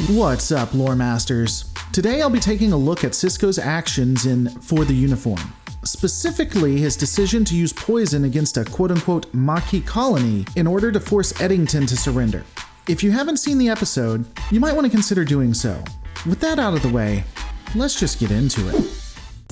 What's up, lore masters? Today I'll be taking a look at Sisko's actions in For the Uniform. Specifically, his decision to use poison against a quote-unquote Maquis colony in order to force Eddington to surrender. If you haven't seen the episode, you might want to consider doing so. With that out of the way, let's just get into it.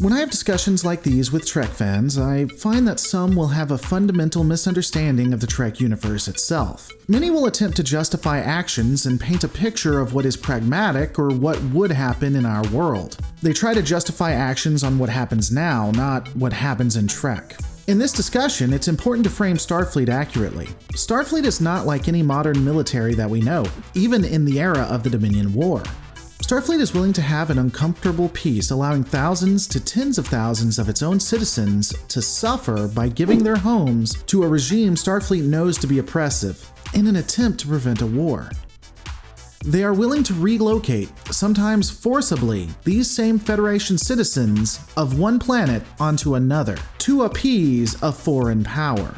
When I have discussions like these with Trek fans, I find that some will have a fundamental misunderstanding of the Trek universe itself. Many will attempt to justify actions and paint a picture of what is pragmatic or what would happen in our world. They try to justify actions on what happens now, not what happens in Trek. In this discussion, it's important to frame Starfleet accurately. Starfleet is not like any modern military that we know, even in the era of the Dominion War. Starfleet is willing to have an uncomfortable peace, allowing thousands to tens of thousands of its own citizens to suffer by giving their homes to a regime Starfleet knows to be oppressive, in an attempt to prevent a war. They are willing to relocate, sometimes forcibly, these same Federation citizens of one planet onto another, to appease a foreign power.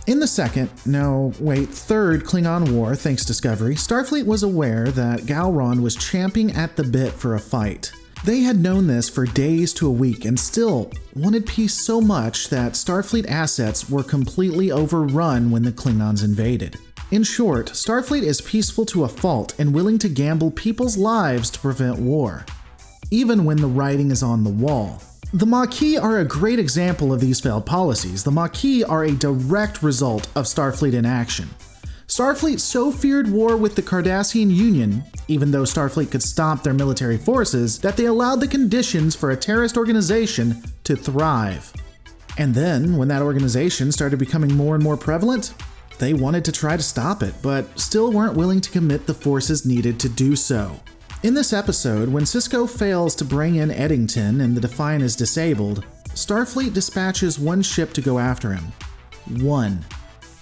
In the third Klingon War, thanks Discovery, Starfleet was aware that Gowron was champing at the bit for a fight. They had known this for days to a week and still wanted peace so much that Starfleet assets were completely overrun when the Klingons invaded. In short, Starfleet is peaceful to a fault and willing to gamble people's lives to prevent war, even when the writing is on the wall. The Maquis are a great example of these failed policies. The Maquis are a direct result of Starfleet in action. Starfleet so feared war with the Cardassian Union, even though Starfleet could stop their military forces, that they allowed the conditions for a terrorist organization to thrive. And then, when that organization started becoming more and more prevalent, they wanted to try to stop it, but still weren't willing to commit the forces needed to do so. In this episode, when Sisko fails to bring in Eddington and the Defiant is disabled, Starfleet dispatches one ship to go after him. One.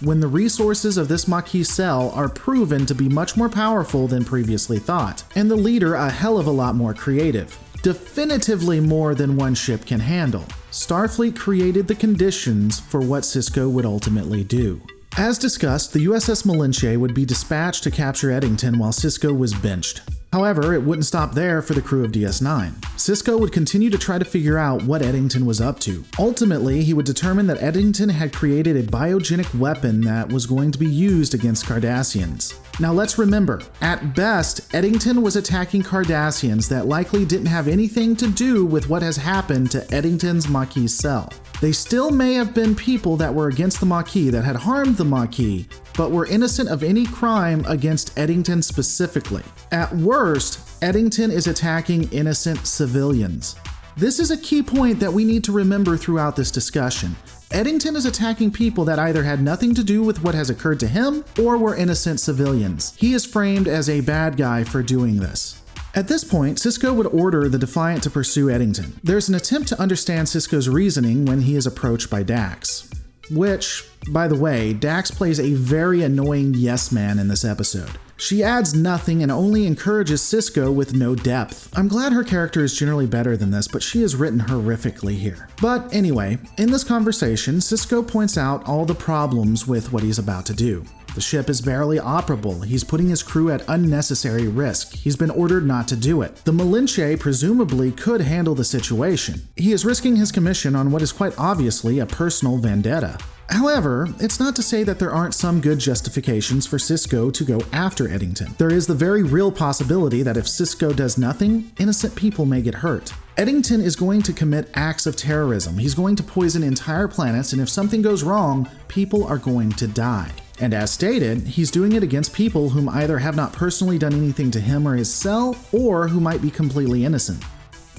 When the resources of this Maquis cell are proven to be much more powerful than previously thought, and the leader a hell of a lot more creative. Definitively more than one ship can handle. Starfleet created the conditions for what Sisko would ultimately do. As discussed, the USS Malinche would be dispatched to capture Eddington while Sisko was benched. However, it wouldn't stop there for the crew of DS9. Sisko would continue to try to figure out what Eddington was up to. Ultimately, he would determine that Eddington had created a biogenic weapon that was going to be used against Cardassians. Now let's remember, at best, Eddington was attacking Cardassians that likely didn't have anything to do with what has happened to Eddington's Maquis cell. They still may have been people that were against the Maquis that had harmed the Maquis, but were innocent of any crime against Eddington specifically. At worst, Eddington is attacking innocent civilians. This is a key point that we need to remember throughout this discussion. Eddington is attacking people that either had nothing to do with what has occurred to him or were innocent civilians. He is framed as a bad guy for doing this. At this point, Sisko would order the Defiant to pursue Eddington. There's an attempt to understand Sisko's reasoning when he is approached by Dax. Which, by the way, Dax plays a very annoying yes man in this episode. She adds nothing and only encourages Sisko with no depth. I'm glad her character is generally better than this, but she is written horrifically here. But anyway, in this conversation, Sisko points out all the problems with what he's about to do. The ship is barely operable. He's putting his crew at unnecessary risk. He's been ordered not to do it. The Malinche presumably could handle the situation. He is risking his commission on what is quite obviously a personal vendetta. However, it's not to say that there aren't some good justifications for Sisko to go after Eddington. There is the very real possibility that if Sisko does nothing, innocent people may get hurt. Eddington is going to commit acts of terrorism. He's going to poison entire planets, and if something goes wrong, people are going to die. And as stated, he's doing it against people whom either have not personally done anything to him or his cell, or who might be completely innocent.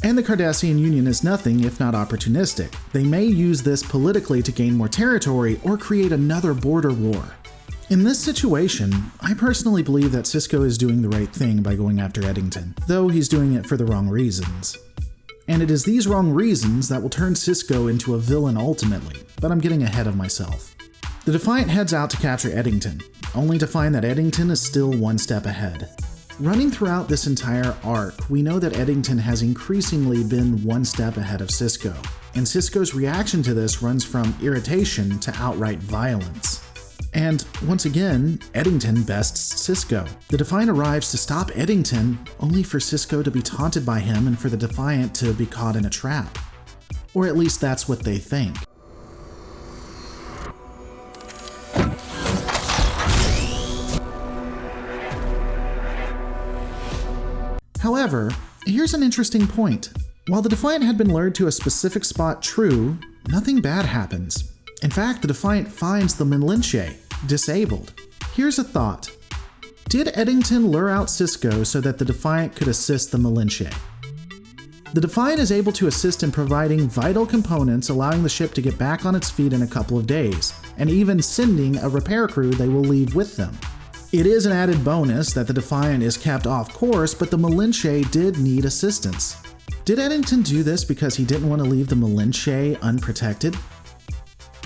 And the Cardassian Union is nothing if not opportunistic. They may use this politically to gain more territory or create another border war. In this situation, I personally believe that Sisko is doing the right thing by going after Eddington, though he's doing it for the wrong reasons. And it is these wrong reasons that will turn Sisko into a villain ultimately, but I'm getting ahead of myself. The Defiant heads out to capture Eddington, only to find that Eddington is still one step ahead. Running throughout this entire arc, we know that Eddington has increasingly been one step ahead of Sisko, and Sisko's reaction to this runs from irritation to outright violence. And once again, Eddington bests Sisko. The Defiant arrives to stop Eddington, only for Sisko to be taunted by him and for the Defiant to be caught in a trap. Or at least that's what they think. However, here's an interesting point. While the Defiant had been lured to a specific spot true, nothing bad happens. In fact, the Defiant finds the Malinche disabled. Here's a thought. Did Eddington lure out Sisko so that the Defiant could assist the Malinche? The Defiant is able to assist in providing vital components, allowing the ship to get back on its feet in a couple of days, and even sending a repair crew they will leave with them. It is an added bonus that the Defiant is kept off course, but the Malinche did need assistance. Did Eddington do this because he didn't want to leave the Malinche unprotected?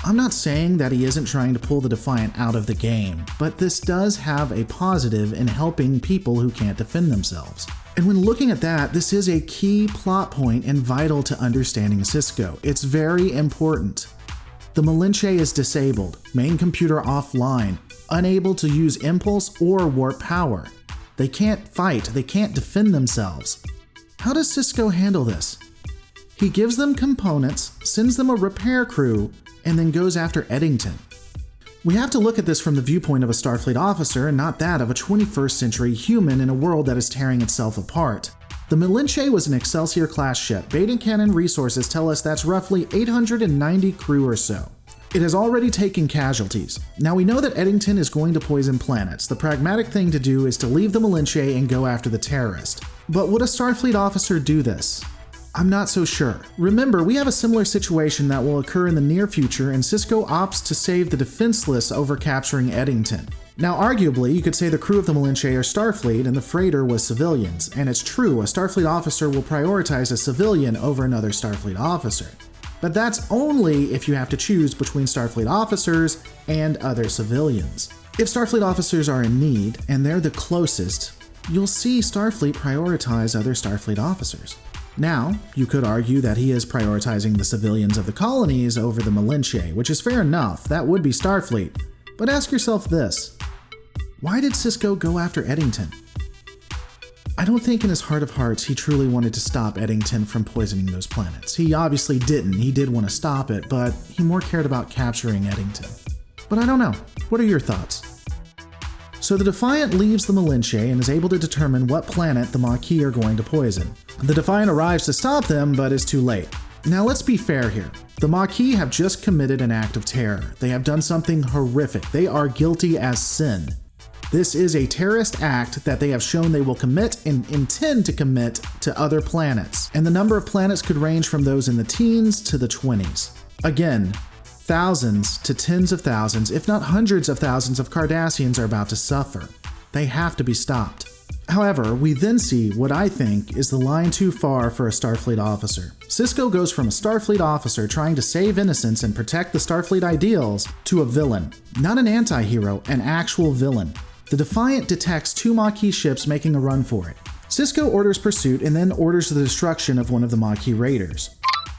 I'm not saying that he isn't trying to pull the Defiant out of the game, but this does have a positive in helping people who can't defend themselves. And when looking at that, this is a key plot point and vital to understanding Sisko. It's very important. The Malinche is disabled, main computer offline, unable to use impulse or warp power. They can't fight, they can't defend themselves. How does Sisko handle this? He gives them components, sends them a repair crew, and then goes after Eddington. We have to look at this from the viewpoint of a Starfleet officer and not that of a 21st century human in a world that is tearing itself apart. The Malinche was an Excelsior-class ship. Bait and Cannon resources tell us that's roughly 890 crew or so. It has already taken casualties. Now we know that Eddington is going to poison planets. The pragmatic thing to do is to leave the Malinche and go after the terrorist. But would a Starfleet officer do this? I'm not so sure. Remember, we have a similar situation that will occur in the near future, and Sisko opts to save the defenseless over capturing Eddington. Now arguably, you could say the crew of the Malinche are Starfleet and the freighter was civilians, and it's true, a Starfleet officer will prioritize a civilian over another Starfleet officer. But that's only if you have to choose between Starfleet officers and other civilians. If Starfleet officers are in need, and they're the closest, you'll see Starfleet prioritize other Starfleet officers. Now, you could argue that he is prioritizing the civilians of the colonies over the Malinche, which is fair enough, that would be Starfleet. But ask yourself this, why did Sisko go after Eddington? I don't think in his heart of hearts he truly wanted to stop Eddington from poisoning those planets. He obviously didn't, he did want to stop it, but he more cared about capturing Eddington. But I don't know, what are your thoughts? So the Defiant leaves the Malinche and is able to determine what planet the Maquis are going to poison. The Defiant arrives to stop them, but is too late. Now let's be fair here. The Maquis have just committed an act of terror. They have done something horrific. They are guilty as sin. This is a terrorist act that they have shown they will commit and intend to commit to other planets. And the number of planets could range from those in the teens to the 20s. Again, thousands to tens of thousands, if not hundreds of thousands of Cardassians are about to suffer. They have to be stopped. However, we then see what I think is the line too far for a Starfleet officer. Sisko goes from a Starfleet officer trying to save innocence and protect the Starfleet ideals to a villain. Not an anti-hero, an actual villain. The Defiant detects two Maquis ships making a run for it. Sisko orders pursuit and then orders the destruction of one of the Maquis raiders.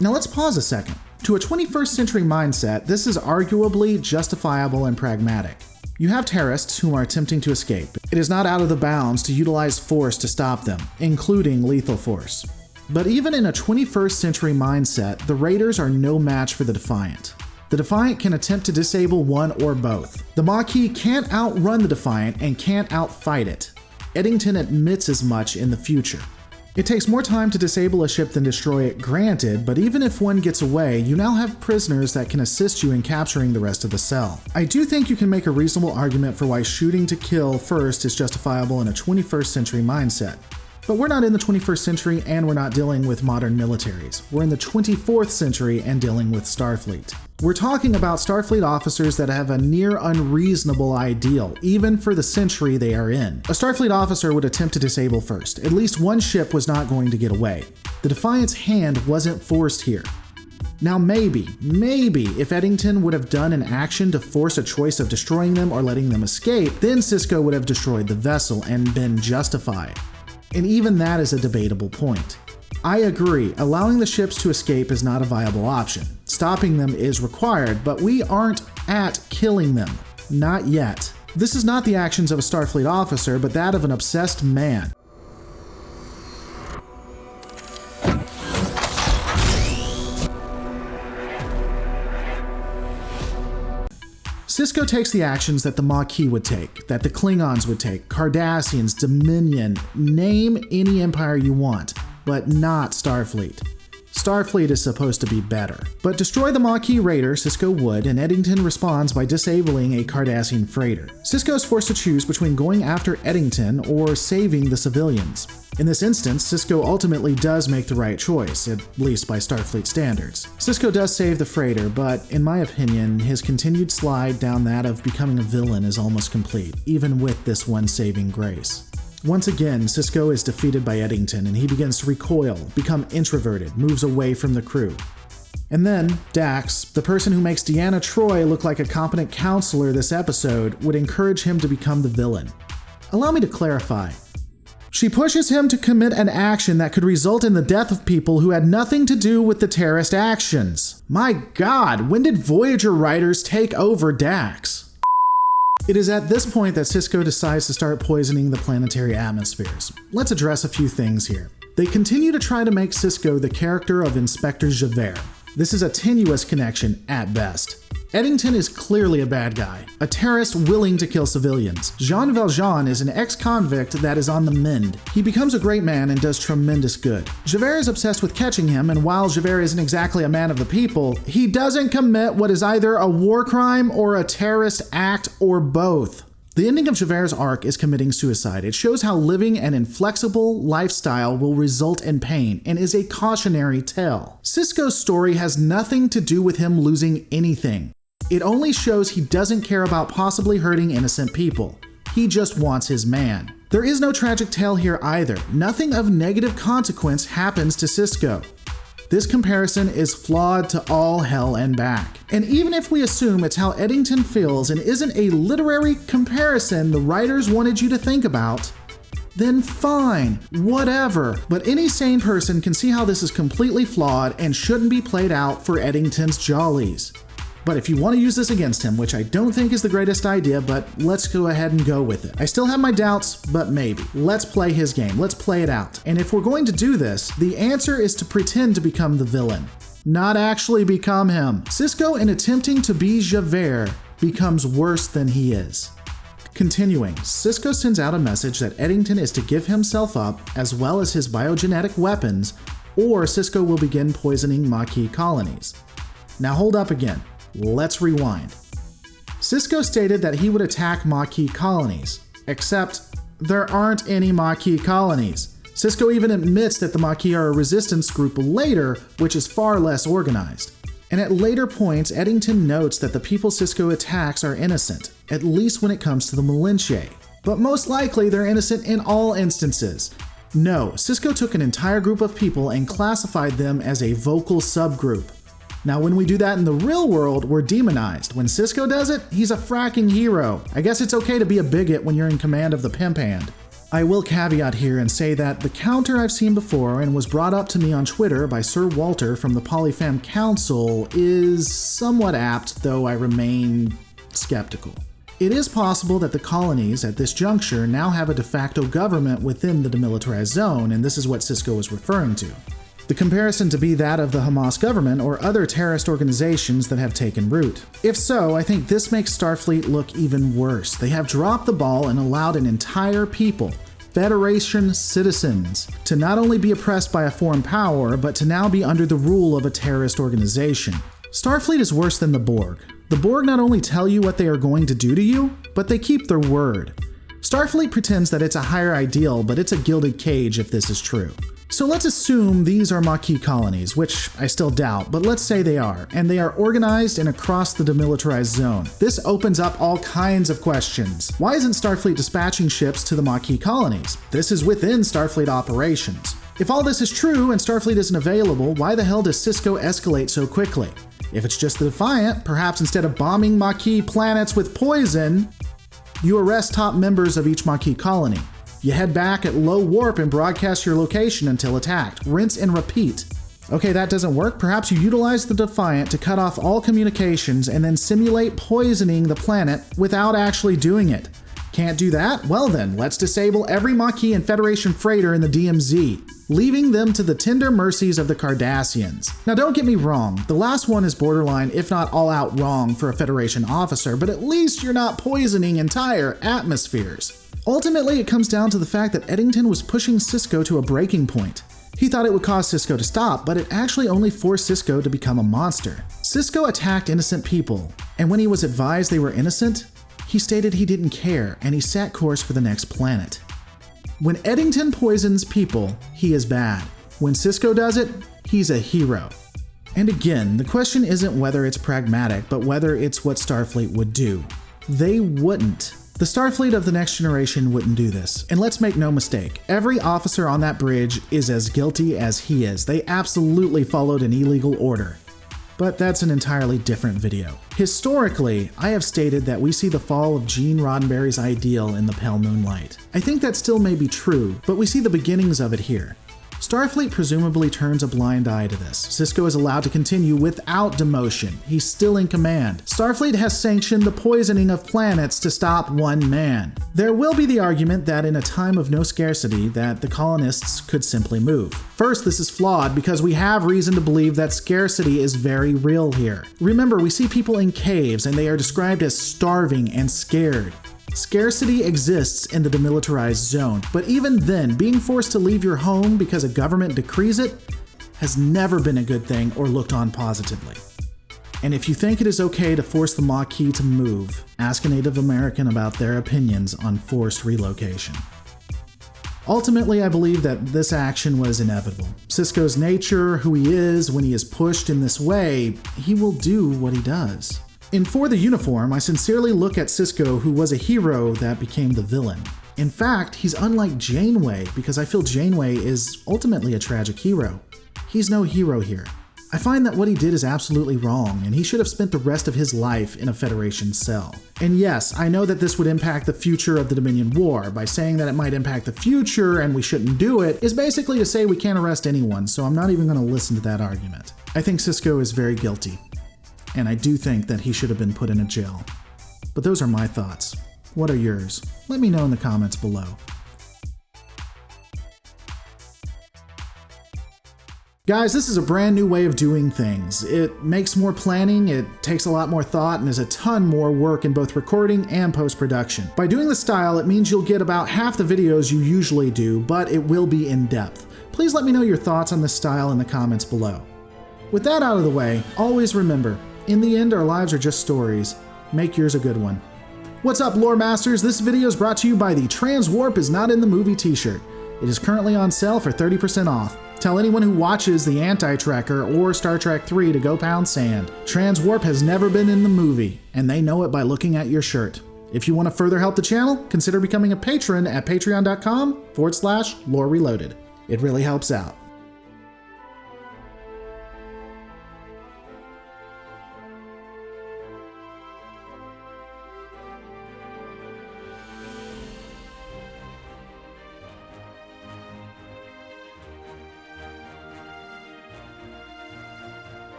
Now let's pause a second. To a 21st century mindset, this is arguably justifiable and pragmatic. You have terrorists who are attempting to escape. It is not out of the bounds to utilize force to stop them, including lethal force. But even in a 21st century mindset, the raiders are no match for the Defiant. The Defiant can attempt to disable one or both. The Maquis can't outrun the Defiant and can't outfight it. Eddington admits as much in the future. It takes more time to disable a ship than destroy it, granted, but even if one gets away, you now have prisoners that can assist you in capturing the rest of the cell. I do think you can make a reasonable argument for why shooting to kill first is justifiable in a 21st century mindset. But we're not in the 21st century and we're not dealing with modern militaries. We're in the 24th century and dealing with Starfleet. We're talking about Starfleet officers that have a near unreasonable ideal, even for the century they are in. A Starfleet officer would attempt to disable first. At least one ship was not going to get away. The Defiant's hand wasn't forced here. Now maybe, if Eddington would have done an action to force a choice of destroying them or letting them escape, then Sisko would have destroyed the vessel and been justified. And even that is a debatable point. I agree, allowing the ships to escape is not a viable option. Stopping them is required, but we aren't at killing them. Not yet. This is not the actions of a Starfleet officer, but that of an obsessed man. Sisko takes the actions that the Maquis would take, that the Klingons would take, Cardassians, Dominion, name any empire you want, but not Starfleet. Starfleet is supposed to be better. But destroy the Maquis raider, Sisko would, and Eddington responds by disabling a Cardassian freighter. Sisko is forced to choose between going after Eddington or saving the civilians. In this instance, Sisko ultimately does make the right choice, at least by Starfleet standards. Sisko does save the freighter, but in my opinion, his continued slide down that of becoming a villain is almost complete, even with this one saving grace. Once again, Sisko is defeated by Eddington and he begins to recoil, become introverted, moves away from the crew. And then, Dax, the person who makes Deanna Troi look like a competent counselor this episode, would encourage him to become the villain. Allow me to clarify. She pushes him to commit an action that could result in the death of people who had nothing to do with the terrorist actions. My God, when did Voyager writers take over Dax? It is at this point that Sisko decides to start poisoning the planetary atmospheres. Let's address a few things here. They continue to try to make Sisko the character of Inspector Javert. This is a tenuous connection at best. Eddington is clearly a bad guy, a terrorist willing to kill civilians. Jean Valjean is an ex-convict that is on the mend. He becomes a great man and does tremendous good. Javert is obsessed with catching him, and while Javert isn't exactly a man of the people, he doesn't commit what is either a war crime or a terrorist act or both. The ending of Javert's arc is committing suicide. It shows how living an inflexible lifestyle will result in pain and is a cautionary tale. Sisko's story has nothing to do with him losing anything. It only shows he doesn't care about possibly hurting innocent people. He just wants his man. There is no tragic tale here either. Nothing of negative consequence happens to Sisko. This comparison is flawed to all hell and back. And even if we assume it's how Eddington feels and isn't a literary comparison the writers wanted you to think about, then fine, whatever. But any sane person can see how this is completely flawed and shouldn't be played out for Eddington's jollies. But if you want to use this against him, which I don't think is the greatest idea, but let's go ahead and go with it. I still have my doubts, but maybe. Let's play his game. Let's play it out. And if we're going to do this, the answer is to pretend to become the villain, not actually become him. Sisko, in attempting to be Javert, becomes worse than he is. Continuing, Sisko sends out a message that Eddington is to give himself up, as well as his biogenetic weapons, or Sisko will begin poisoning Maquis colonies. Now hold up again. Let's rewind. Sisko stated that he would attack Maquis colonies, except there aren't any Maquis colonies. Sisko even admits that the Maquis are a resistance group later, which is far less organized. And at later points, Eddington notes that the people Sisko attacks are innocent, at least when it comes to the Malinche. But most likely they're innocent in all instances. No, Sisko took an entire group of people and classified them as a vocal subgroup. Now, when we do that in the real world, we're demonized. When Sisko does it, he's a fracking hero. I guess it's okay to be a bigot when you're in command of the pimp hand. I will caveat here and say that the counter I've seen before and was brought up to me on Twitter by Sir Walter from the Polyfam Council is somewhat apt, though I remain skeptical. It is possible that the colonies at this juncture now have a de facto government within the demilitarized zone, and this is what Sisko is referring to. The comparison to be that of the Hamas government or other terrorist organizations that have taken root. If so, I think this makes Starfleet look even worse. They have dropped the ball and allowed an entire people, Federation citizens, to not only be oppressed by a foreign power, but to now be under the rule of a terrorist organization. Starfleet is worse than the Borg. The Borg not only tell you what they are going to do to you, but they keep their word. Starfleet pretends that it's a higher ideal, but it's a gilded cage if this is true. So let's assume these are Maquis colonies, which I still doubt, but let's say they are, and they are organized and across the demilitarized zone. This opens up all kinds of questions. Why isn't Starfleet dispatching ships to the Maquis colonies? This is within Starfleet operations. If all this is true and Starfleet isn't available, why the hell does Sisko escalate so quickly? If it's just the Defiant, perhaps instead of bombing Maquis planets with poison, you arrest top members of each Maquis colony. You head back at low warp and broadcast your location until attacked. Rinse and repeat. Okay, that doesn't work. Perhaps you utilize the Defiant to cut off all communications and then simulate poisoning the planet without actually doing it. Can't do that? Well then, let's disable every Maquis and Federation freighter in the DMZ, leaving them to the tender mercies of the Cardassians. Now don't get me wrong, the last one is borderline, if not all out wrong for a Federation officer, but at least you're not poisoning entire atmospheres. Ultimately, it comes down to the fact that Eddington was pushing Sisko to a breaking point. He thought it would cause Sisko to stop, but it actually only forced Sisko to become a monster. Sisko attacked innocent people, and when he was advised they were innocent, he stated he didn't care, and he set course for the next planet. When Eddington poisons people, he is bad. When Sisko does it, he's a hero. And again, the question isn't whether it's pragmatic, but whether it's what Starfleet would do. They wouldn't. The Starfleet of the next generation wouldn't do this. And let's make no mistake, every officer on that bridge is as guilty as he is. They absolutely followed an illegal order. But that's an entirely different video. Historically, I have stated that we see the fall of Gene Roddenberry's ideal in the pale moonlight. I think that still may be true, but we see the beginnings of it here. Starfleet presumably turns a blind eye to this. Sisko is allowed to continue without demotion. He's still in command. Starfleet has sanctioned the poisoning of planets to stop one man. There will be the argument that in a time of no scarcity that the colonists could simply move. First, this is flawed because we have reason to believe that scarcity is very real here. Remember, we see people in caves and they are described as starving and scared. Scarcity exists in the demilitarized zone, but even then, being forced to leave your home because a government decrees it has never been a good thing or looked on positively. And if you think it is okay to force the Maquis to move, ask a Native American about their opinions on forced relocation. Ultimately, I believe that this action was inevitable. Sisko's nature, who he is when he is pushed in this way, he will do what he does. In For the Uniform, I sincerely look at Sisko, who was a hero that became the villain. In fact, he's unlike Janeway because I feel Janeway is ultimately a tragic hero. He's no hero here. I find that what he did is absolutely wrong, and he should have spent the rest of his life in a Federation cell. And yes, I know that this would impact the future of the Dominion War. By saying that it might impact the future and we shouldn't do it is basically to say we can't arrest anyone, so I'm not even going to listen to that argument. I think Sisko is very guilty. And I do think that he should have been put in a jail. But those are my thoughts. What are yours? Let me know in the comments below. Guys, this is a brand new way of doing things. It makes more planning, it takes a lot more thought, and there's a ton more work in both recording and post-production. By doing this style, it means you'll get about half the videos you usually do, but it will be in depth. Please let me know your thoughts on this style in the comments below. With that out of the way, always remember, in the end, our lives are just stories. Make yours a good one. What's up, Lore Masters? This video is brought to you by the Transwarp is Not in the Movie t-shirt. It is currently on sale for 30% off. Tell anyone who watches The Anti-Tracker or Star Trek 3 to go pound sand. Transwarp has never been in the movie, and they know it by looking at your shirt. If you want to further help the channel, consider becoming a patron at patreon.com/Lore Reloaded. It really helps out.